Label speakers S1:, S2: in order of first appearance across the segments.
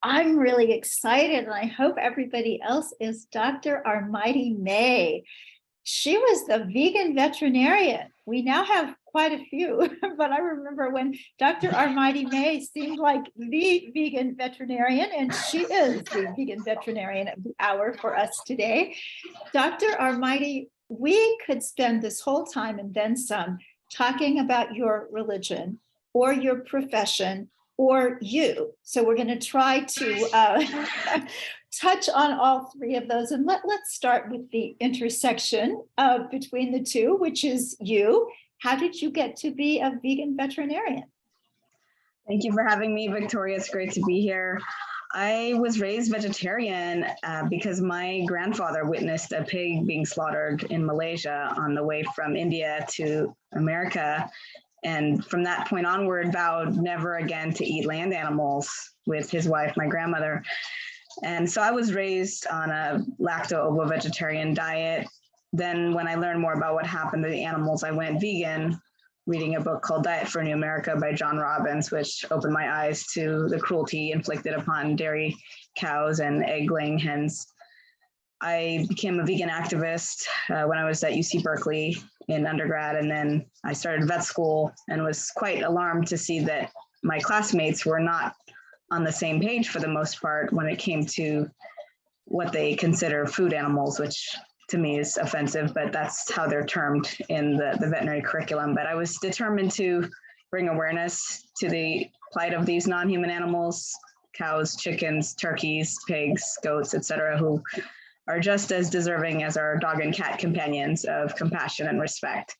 S1: I'm really excited, and I hope everybody else is. Dr. Armaiti May. She was the vegan veterinarian. We now have quite a few, but I remember when Dr. Armaiti May seemed like the vegan veterinarian, and she is the vegan veterinarian of the hour for us today. Dr. Armaiti, we could spend this whole time and then some talking about your religion or your profession or you. So we're going to try to touch on all three of those. And let's start with the intersection between the two, which is you. How did you get to be a vegan veterinarian?
S2: Thank you for having me, Victoria. It's great to be here. I was raised vegetarian because my grandfather witnessed a pig being slaughtered in Malaysia on the way from India to America. And from that point onward, vowed never again to eat land animals with his wife, my grandmother. And so I was raised on a lacto-ovo vegetarian diet. Then when I learned more about what happened to the animals, I went vegan, reading a book called Diet for a New America by John Robbins, which opened my eyes to the cruelty inflicted upon dairy cows and egg-laying hens. I became a vegan activist when I was at UC Berkeley in undergrad, and then I started vet school and was quite alarmed to see that my classmates were not on the same page for the most part when it came to what they consider food animals, which to me is offensive, but that's how they're termed in the veterinary curriculum. But I was determined to bring awareness to the plight of these non-human animals, cows, chickens, turkeys, pigs, goats, etc., who are just as deserving as our dog and cat companions of compassion and respect.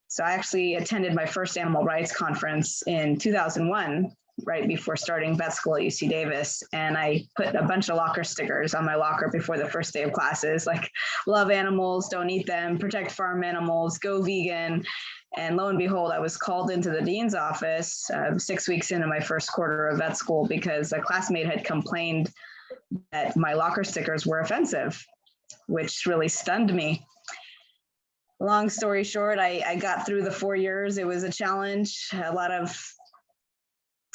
S2: So I actually attended my first animal rights conference in 2001, right before starting vet school at UC Davis. And I put a bunch of locker stickers on my locker before the first day of classes, like love animals, don't eat them, protect farm animals, go vegan. And lo and behold, I was called into the dean's office 6 weeks into my first quarter of vet school because a classmate had complained that my locker stickers were offensive, which really stunned me. Long story short, I got through the 4 years. It was a challenge, a lot of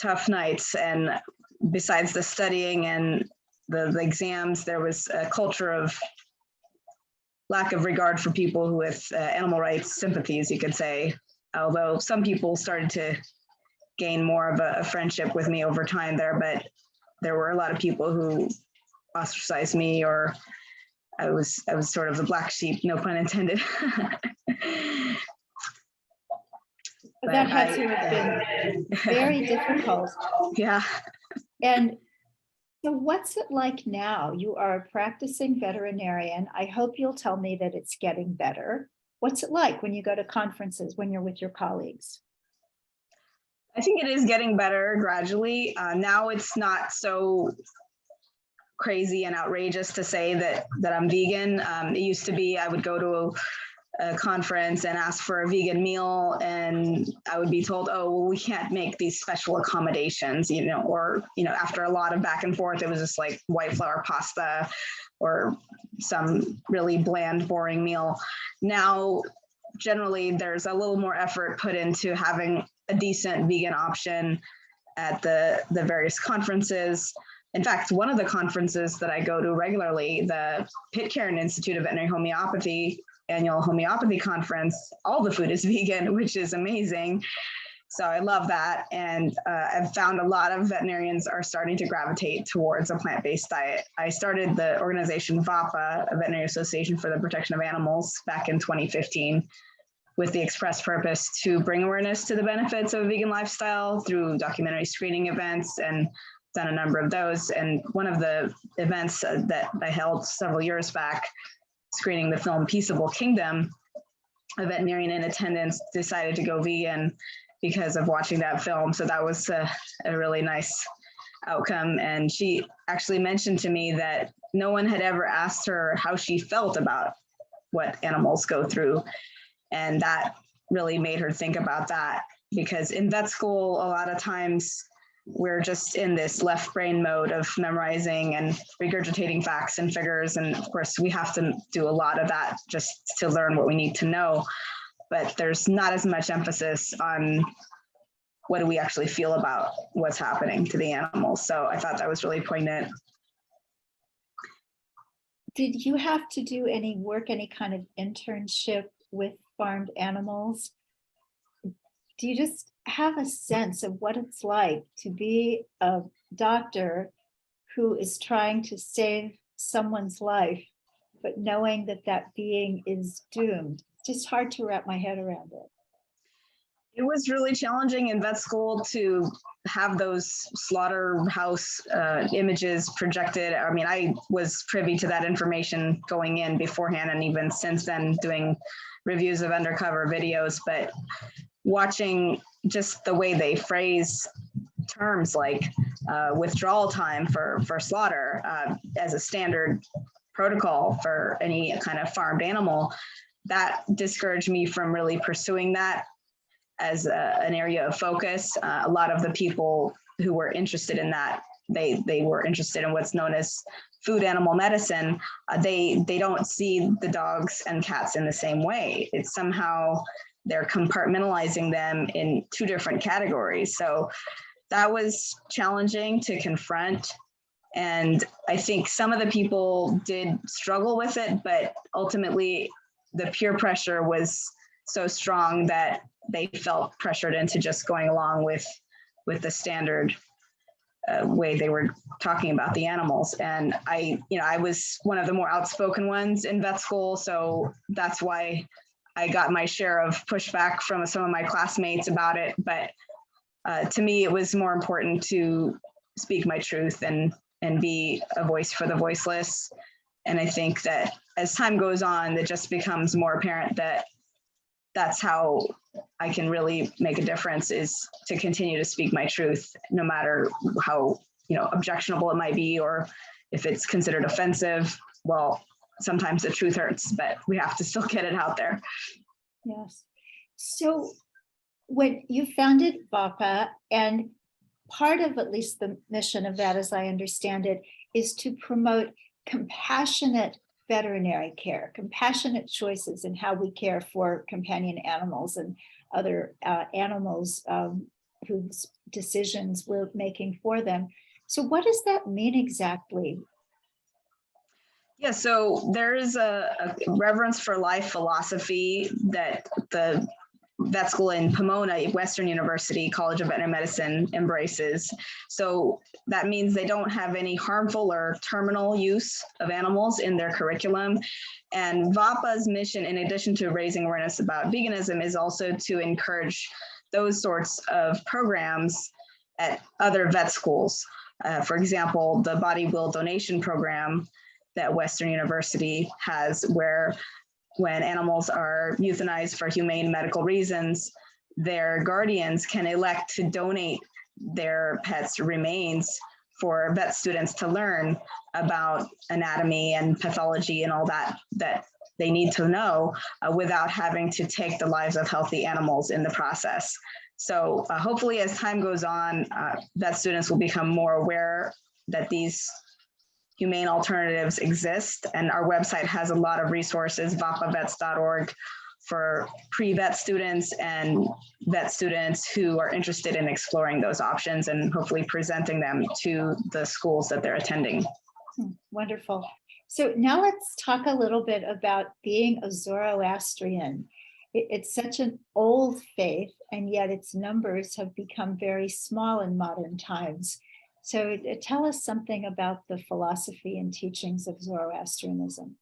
S2: tough nights. And besides the studying and the exams, there was a culture of lack of regard for people with animal rights sympathies, you could say. Although some people started to gain more of a friendship with me over time there, but there were a lot of people who ostracized me, or I was sort of the black sheep, no pun intended.
S1: That had to have been very difficult.
S2: Yeah.
S1: And so what's it like now? You are a practicing veterinarian. I hope you'll tell me that it's getting better. What's it like when you go to conferences, when you're with your colleagues?
S2: I think it is getting better gradually. Now it's not so crazy and outrageous to say that I'm vegan. It used to be I would go to a conference and ask for a vegan meal, and I would be told, oh, well, we can't make these special accommodations, or, after a lot of back and forth, it was just like white flour pasta or some really bland, boring meal. Now, generally, there's a little more effort put into having a decent vegan option at the various conferences. In fact, one of the conferences that I go to regularly, the Pitcairn Institute of Veterinary Homeopathy annual homeopathy conference, all the food is vegan, which is amazing. So I love that. And I've found a lot of veterinarians are starting to gravitate towards a plant-based diet. I started the organization VAPA, a Veterinary Association for the Protection of Animals, back in 2015, with the express purpose to bring awareness to the benefits of a vegan lifestyle through documentary screening events, and done a number of those. And one of the events that I held several years back, screening the film Peaceable Kingdom, a veterinarian in attendance decided to go vegan because of watching that film. So that was a really nice outcome. And she actually mentioned to me that no one had ever asked her how she felt about what animals go through. And that really made her think about that, because in vet school, a lot of times we're just in this left brain mode of memorizing and regurgitating facts and figures. And of course, we have to do a lot of that just to learn what we need to know. But there's not as much emphasis on what do we actually feel about what's happening to the animals? So I thought that was really poignant.
S1: Did you have to do any work, any kind of internship with farmed animals? Do you just have a sense of what it's like to be a doctor who is trying to save someone's life, but knowing that that being is doomed? It's just hard to wrap my head around it.
S2: It was really challenging in vet school to have those slaughterhouse images projected. I mean, I was privy to that information going in beforehand, and even since then doing reviews of undercover videos, but watching just the way they phrase terms like withdrawal time for slaughter as a standard protocol for any kind of farmed animal, that discouraged me from really pursuing that as an area of focus. A lot of the people who were interested in that, they were interested in what's known as food animal medicine. They don't see the dogs and cats in the same way. It's somehow they're compartmentalizing them in two different categories. So that was challenging to confront. And I think some of the people did struggle with it, but ultimately the peer pressure was so strong that they felt pressured into just going along with the standard way they were talking about the animals. And I was one of the more outspoken ones in vet school, so that's why I got my share of pushback from some of my classmates about it. But to me, it was more important to speak my truth and be a voice for the voiceless. And I think that as time goes on, it just becomes more apparent that that's how I can really make a difference, is to continue to speak my truth, no matter how objectionable it might be, or if it's considered offensive. Well, sometimes the truth hurts, but we have to still get it out there.
S1: Yes. So when you founded VAPA, and part of at least the mission of that, as I understand it, is to promote compassionate veterinary care, compassionate choices in how we care for companion animals and other animals whose decisions we're making for them. So what does that mean exactly?
S2: Yeah, so there is a reverence for life philosophy that the vet school in Pomona, Western University College of Veterinary Medicine, embraces. So that means they don't have any harmful or terminal use of animals in their curriculum. And VAPA's mission, in addition to raising awareness about veganism, is also to encourage those sorts of programs at other vet schools. For example, the body will donation program that Western University has, where when animals are euthanized for humane medical reasons, their guardians can elect to donate their pets' remains for vet students to learn about anatomy and pathology and all that they need to know without having to take the lives of healthy animals in the process. So hopefully as time goes on, vet students will become more aware that these humane alternatives exist, and our website has a lot of resources, vapavets.org, for pre-vet students and vet students who are interested in exploring those options and hopefully presenting them to the schools that they're attending.
S1: Wonderful. So now let's talk a little bit about being a Zoroastrian. It's such an old faith, and yet its numbers have become very small in modern times. So tell us something about the philosophy and teachings of Zoroastrianism.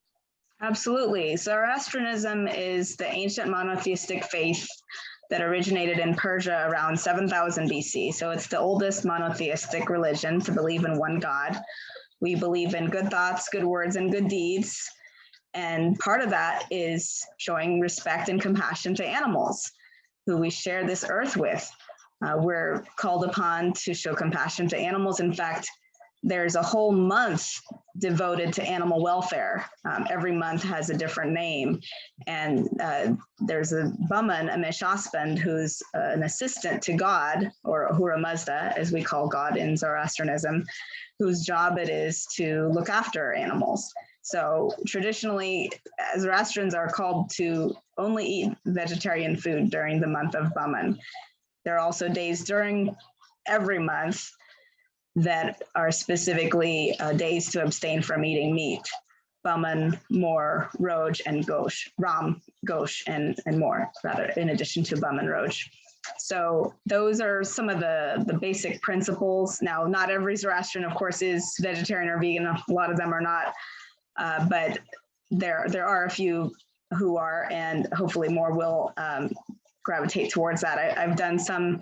S2: Absolutely. Zoroastrianism is the ancient monotheistic faith that originated in Persia around 7000 BC. So it's the oldest monotheistic religion to believe in one God. We believe in good thoughts, good words, and good deeds. And part of that is showing respect and compassion to animals who we share this earth with. We're called upon to show compassion to animals. In fact, there's a whole month devoted to animal welfare. Every month has a different name. And there's a Baman, a Meshasband, who's an assistant to God, or Ahura Mazda, as we call God in Zoroastrianism, whose job it is to look after animals. So traditionally, Zoroastrians are called to only eat vegetarian food during the month of Baman. there are also days during every month that are specifically days to abstain from eating meat. Baman, Mor, Roj, and Ghosh, Ram, Ghosh, and Mor, rather, in addition to Baman, Roj. So those are some of the basic principles. Now, not every Zoroastrian, of course, is vegetarian or vegan. A lot of them are not, but there are a few who are, and hopefully more will gravitate towards that. I've done some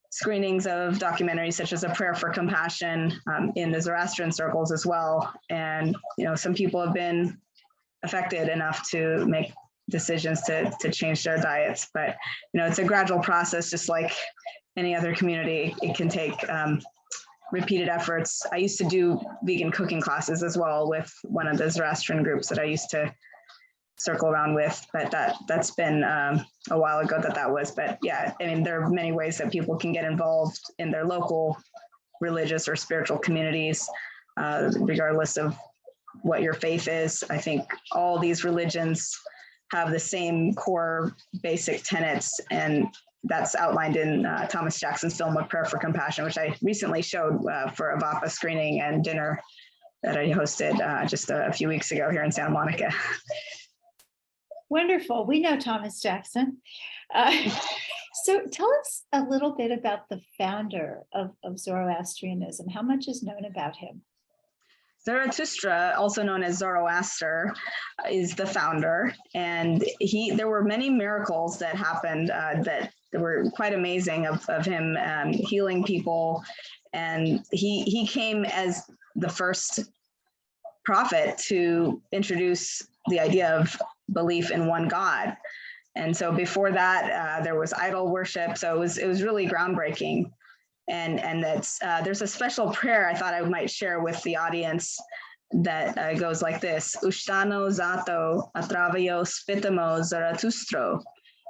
S2: screenings of documentaries such as A Prayer for Compassion in the Zoroastrian circles as well. And, some people have been affected enough to make decisions to change their diets. But, it's a gradual process, just like any other community. It can take repeated efforts. I used to do vegan cooking classes as well with one of the Zoroastrian groups that I used to circle around with, but that's been a while ago that was. But yeah, I mean, there are many ways that people can get involved in their local religious or spiritual communities, regardless of what your faith is. I think all these religions have the same core basic tenets, and that's outlined in Thomas Jackson's film, A Prayer for Compassion, which I recently showed for a VAPA screening and dinner that I hosted just a few weeks ago here in Santa Monica.
S1: Wonderful. We know Thomas Jackson. So tell us a little bit about the founder of Zoroastrianism. How much is known about him?
S2: Zarathustra, also known as Zoroaster, is the founder, and there were many miracles that happened that were quite amazing of him healing people, and he came as the first prophet to introduce the idea of belief in one God. And so before that, there was idol worship. So it was really groundbreaking. And that's there's a special prayer I thought I might share with the audience that goes like this: Ushtano zato atravayo spitamo Zarathustro.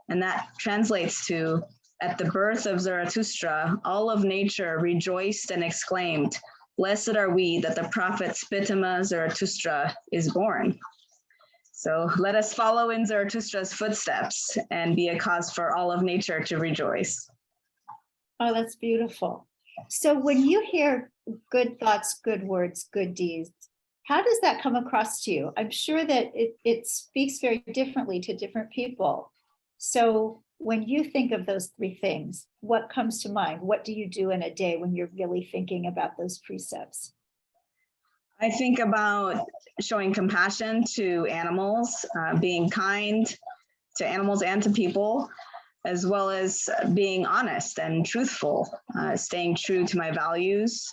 S2: And that translates to, at the birth of Zarathustra, all of nature rejoiced and exclaimed, "Blessed are we that the prophet Spitama Zarathustra is born." So let us follow in Zarathustra's footsteps and be a cause for all of nature to rejoice.
S1: Oh, that's beautiful. So when you hear good thoughts, good words, good deeds, how does that come across to you? I'm sure that it speaks very differently to different people. So when you think of those three things, what comes to mind? What do you do in a day when you're really thinking about those precepts?
S2: I think about showing compassion to animals, being kind to animals and to people, as well as being honest and truthful, staying true to my values,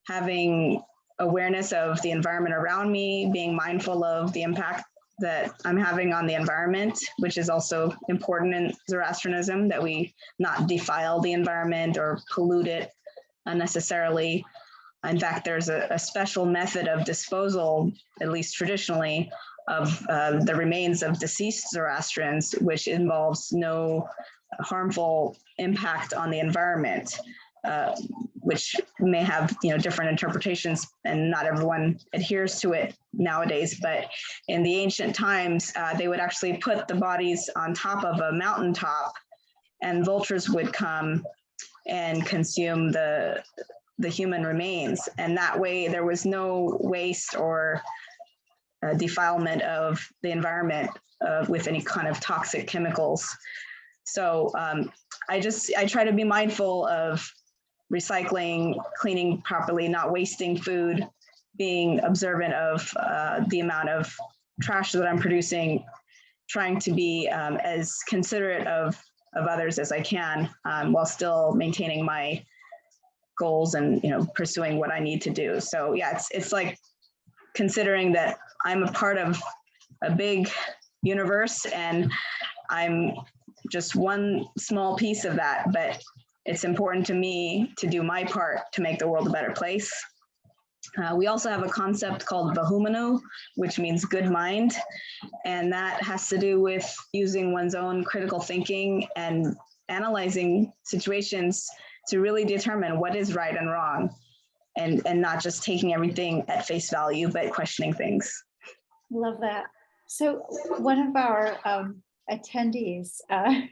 S2: having awareness of the environment around me, being mindful of the impact that I'm having on the environment, which is also important in Zoroastrianism, that we not defile the environment or pollute it unnecessarily. In fact, there's a special method of disposal, at least traditionally, of the remains of deceased Zoroastrians, which involves no harmful impact on the environment, which may have different interpretations, and not everyone adheres to it nowadays. But in the ancient times, they would actually put the bodies on top of a mountaintop, and vultures would come and consume the human remains. And that way there was no waste or defilement of the environment with any kind of toxic chemicals. So I try to be mindful of recycling, cleaning properly, not wasting food, being observant of the amount of trash that I'm producing, trying to be as considerate of others as I can, while still maintaining my goals and pursuing what I need to do. So yeah, it's like considering that I'm a part of a big universe and I'm just one small piece of that, but it's important to me to do my part to make the world a better place. We also have a concept called Vahumanu, which means good mind. And that has to do with using one's own critical thinking and analyzing situations to really determine what is right and wrong, and not just taking everything at face value, but questioning things.
S1: Love that. So one of our attendees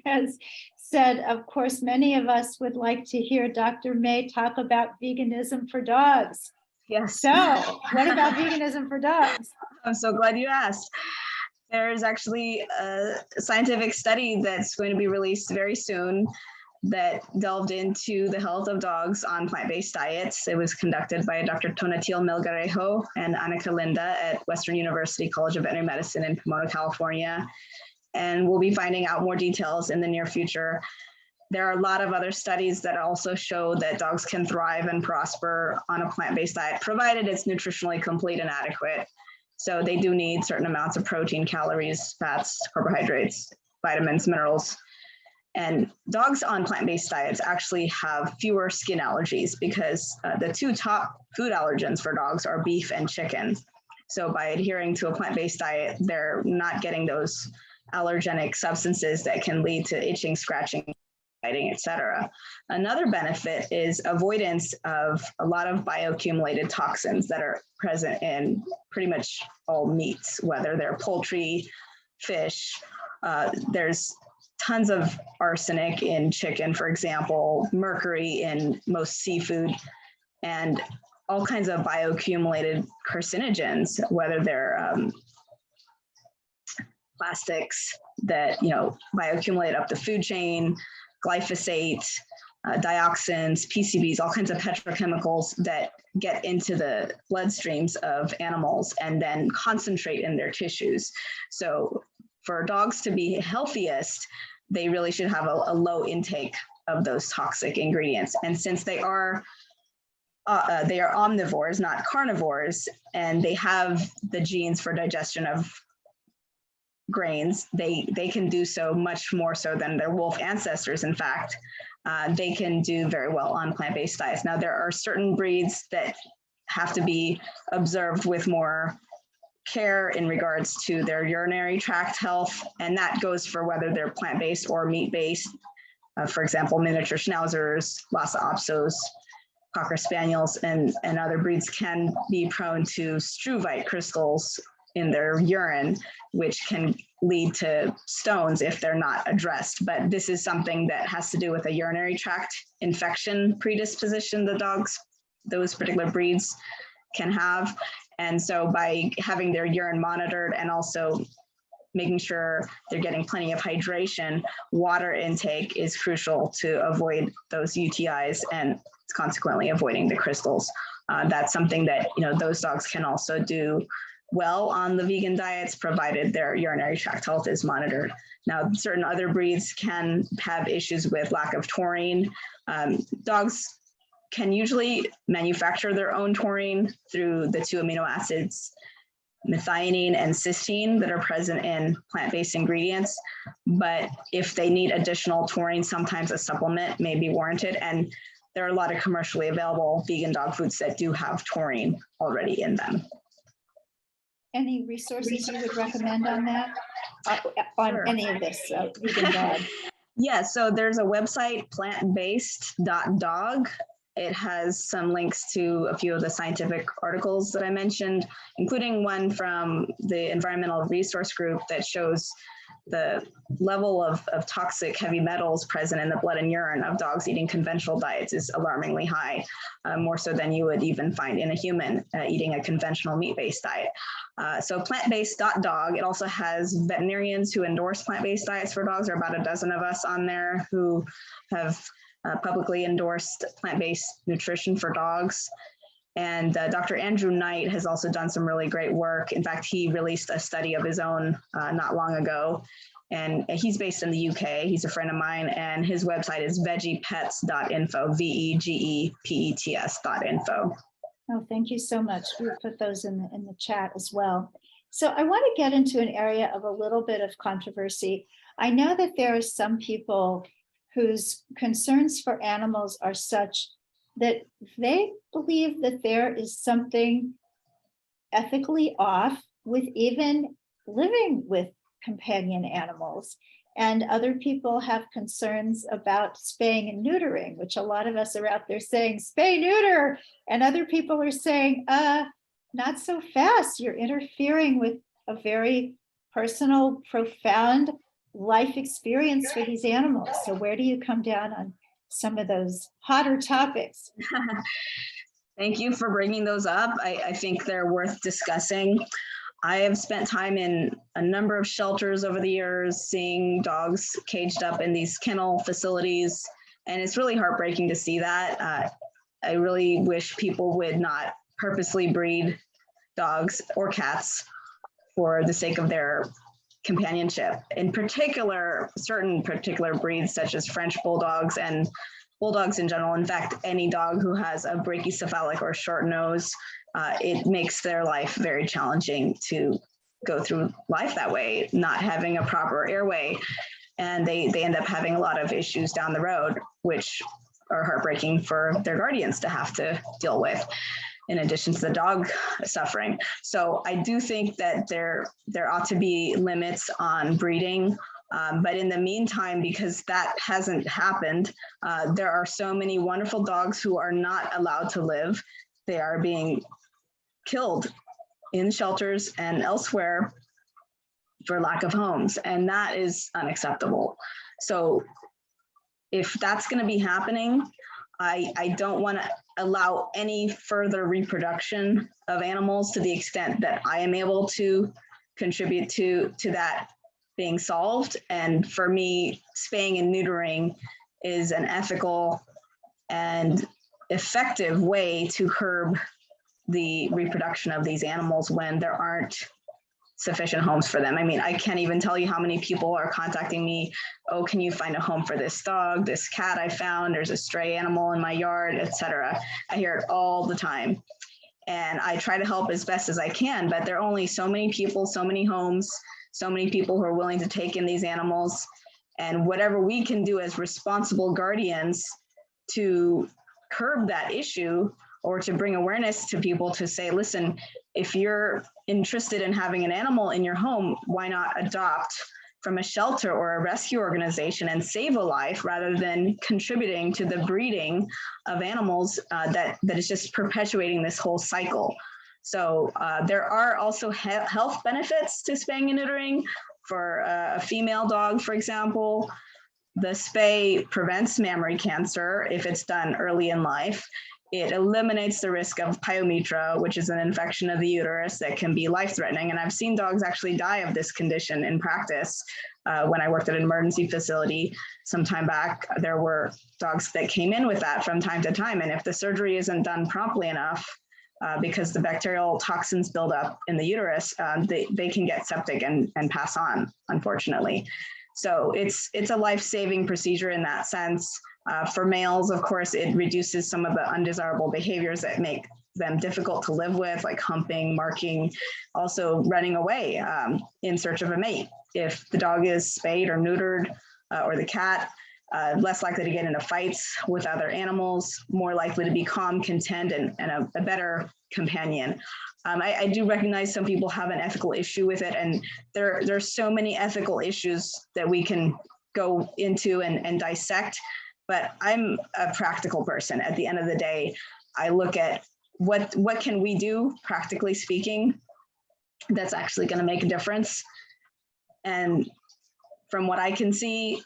S1: has said, of course, many of us would like to hear Dr. May talk about veganism for dogs.
S2: Yes.
S1: So what about veganism for dogs?
S2: I'm so glad you asked. There's actually a scientific study that's going to be released very soon that delved into the health of dogs on plant-based diets. It was conducted by Dr. Tonatil Melgarejo and Annika Linda at Western University College of Veterinary Medicine in Pomona, California. And we'll be finding out more details in the near future. There are a lot of other studies that also show that dogs can thrive and prosper on a plant-based diet, provided it's nutritionally complete and adequate. So they do need certain amounts of protein, calories, fats, carbohydrates, vitamins, minerals. And dogs on plant-based diets actually have fewer skin allergies because the two top food allergens for dogs are beef and chicken. So by adhering to a plant-based diet, they're not getting those allergenic substances that can lead to itching, scratching, biting, etc. Another benefit is avoidance of a lot of bioaccumulated toxins that are present in pretty much all meats, whether they're poultry, fish. There's tons of arsenic in chicken, for example, mercury in most seafood, and all kinds of bioaccumulated carcinogens, whether they're plastics that bioaccumulate up the food chain, glyphosate, dioxins, PCBs, all kinds of petrochemicals that get into the bloodstreams of animals and then concentrate in their tissues. So for dogs to be healthiest, they really should have a low intake of those toxic ingredients. And since they are omnivores, not carnivores, and they have the genes for digestion of grains, they can do so much more so than their wolf ancestors. In fact, they can do very well on plant-based diets. Now, there are certain breeds that have to be observed with more care in regards to their urinary tract health, and that goes for whether they're plant-based or meat-based. For example, miniature schnauzers, Lhasa Apsos, Cocker Spaniels, and other breeds can be prone to struvite crystals in their urine, which can lead to stones if they're not addressed. But this is something that has to do with a urinary tract infection predisposition the dogs, those particular breeds, can have. And so by having their urine monitored and also making sure they're getting plenty of hydration, water intake is crucial to avoid those UTIs and consequently avoiding the crystals. That's something that those dogs can also do well on the vegan diets, provided their urinary tract health is monitored. Now, certain other breeds can have issues with lack of taurine. Dogs can usually manufacture their own taurine through the two amino acids, methionine and cysteine, that are present in plant-based ingredients. But if they need additional taurine, sometimes a supplement may be warranted. And there are a lot of commercially available vegan dog foods that do have taurine already in them.
S1: Any resources you would recommend on that, on
S2: Sure.
S1: any of this vegan dog?
S2: Yeah, so there's a website, plantbased.dog. It has some links to a few of the scientific articles that I mentioned, including one from the Environmental Resource Group that shows the level of toxic heavy metals present in the blood and urine of dogs eating conventional diets is alarmingly high, more so than you would even find in a human eating a conventional meat-based diet. So plantbased.dog, it also has veterinarians who endorse plant-based diets for dogs. There are about a dozen of us on there who have publicly endorsed plant-based nutrition for dogs. And Dr. Andrew Knight has also done some really great work. In fact, he released a study of his own not long ago. And he's based in the UK. He's a friend of mine. And his website is veggiepets.info, vegepets.info.
S1: Oh, thank you so much. We'll put those in the chat as well. So I want to get into an area of a little bit of controversy. I know that there are some people whose concerns for animals are such that they believe that there is something ethically off with even living with companion animals. And other people have concerns about spaying and neutering, which a lot of us are out there saying, spay, neuter. And other people are saying, not so fast. You're interfering with a very personal, profound life experience for these animals. So where do you come down on some of those hotter topics?
S2: Thank you for bringing those up. I think they're worth discussing. I have spent time in a number of shelters over the years, seeing dogs caged up in these kennel facilities, and it's really heartbreaking to see that. I really wish people would not purposely breed dogs or cats for the sake of their companionship. In particular, certain particular breeds such as French bulldogs and bulldogs in general. In fact, any dog who has a brachycephalic or short nose, it makes their life very challenging to go through life that way, not having a proper airway. And they end up having a lot of issues down the road, which are heartbreaking for their guardians to have to deal with, in addition to the dog suffering. So I do think that there ought to be limits on breeding. But in the meantime, because that hasn't happened, there are so many wonderful dogs who are not allowed to live. They are being killed in shelters and elsewhere for lack of homes, and that is unacceptable. So if that's going to be happening, I don't want to allow any further reproduction of animals to the extent that I am able to contribute to that being solved. And for me, spaying and neutering is an ethical and effective way to curb the reproduction of these animals when there aren't sufficient homes for them. I mean, I can't even tell you how many people are contacting me. Oh, can you find a home for this dog, this cat I found, there's a stray animal in my yard, etc. I hear it all the time. And I try to help as best as I can, but there are only so many people, so many homes, so many people who are willing to take in these animals. And whatever we can do as responsible guardians to curb that issue, or to bring awareness to people to say, listen, if you're interested in having an animal in your home, why not adopt from a shelter or a rescue organization and save a life rather than contributing to the breeding of animals that is just perpetuating this whole cycle. So there are also health benefits to spaying and neutering. For a female dog, for example, the spay prevents mammary cancer if it's done early in life. It eliminates the risk of pyometra, which is an infection of the uterus that can be life-threatening. And I've seen dogs actually die of this condition in practice. When I worked at an emergency facility some time back, there were dogs that came in with that from time to time. And if the surgery isn't done promptly enough, because the bacterial toxins build up in the uterus, they can get septic and pass on, unfortunately. So it's a life-saving procedure in that sense. For males, of course, it reduces some of the undesirable behaviors that make them difficult to live with, like humping, marking, also running away in search of a mate. If the dog is spayed or neutered, or the cat, less likely to get into fights with other animals, more likely to be calm, content, and a better companion. I do recognize some people have an ethical issue with it, and there's so many ethical issues that we can go into and dissect. But I'm a practical person. At the end of the day, I look at what can we do, practically speaking, that's actually going to make a difference. And from what I can see,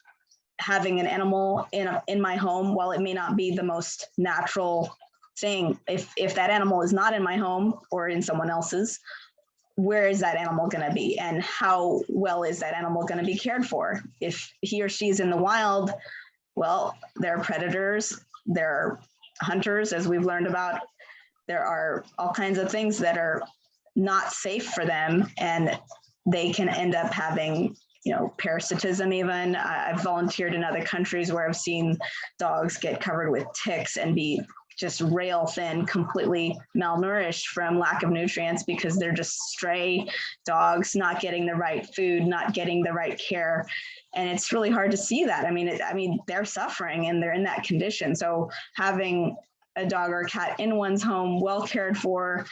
S2: having an animal in my home, while it may not be the most natural thing, if that animal is not in my home or in someone else's, where is that animal going to be, and how well is that animal going to be cared for? If he or she is in the wild, well, there are predators, there are hunters, as we've learned about. There are all kinds of things that are not safe for them, and they can end up having, parasitism even. I've volunteered in other countries where I've seen dogs get covered with ticks and be just rail thin, completely malnourished from lack of nutrients because they're just stray dogs, not getting the right food, not getting the right care. And it's really hard to see that. I mean, they're suffering and they're in that condition. So having a dog or a cat in one's home, well cared for,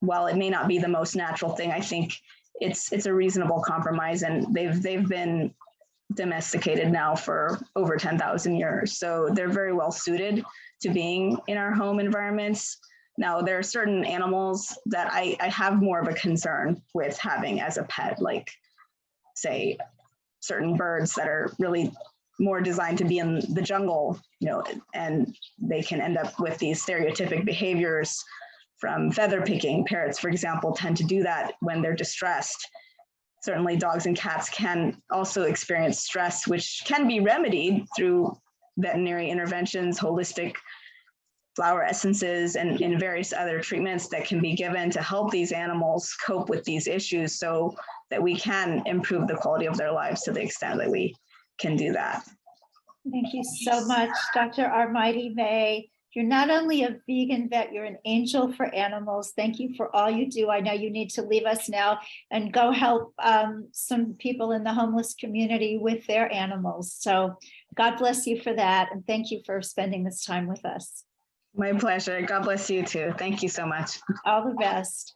S2: while it may not be the most natural thing, I think it's a reasonable compromise, and they've been domesticated now for over 10,000 years. So they're very well suited to being in our home environments. Now, there are certain animals that I have more of a concern with having as a pet, like, say, certain birds that are really more designed to be in the jungle, and they can end up with these stereotypic behaviors from feather picking. Parrots, for example, tend to do that when they're distressed. Certainly dogs and cats can also experience stress, which can be remedied through veterinary interventions, holistic flower essences, and in various other treatments that can be given to help these animals cope with these issues so that we can improve the quality of their lives to the extent that we can do that.
S1: Thank you so much, Dr. Armaiti May. You're not only a vegan vet, you're an angel for animals. Thank you for all you do. I know you need to leave us now and go help some people in the homeless community with their animals. So God bless you for that. And thank you for spending this time with us.
S2: My pleasure. God bless you too. Thank you so much.
S1: All the best.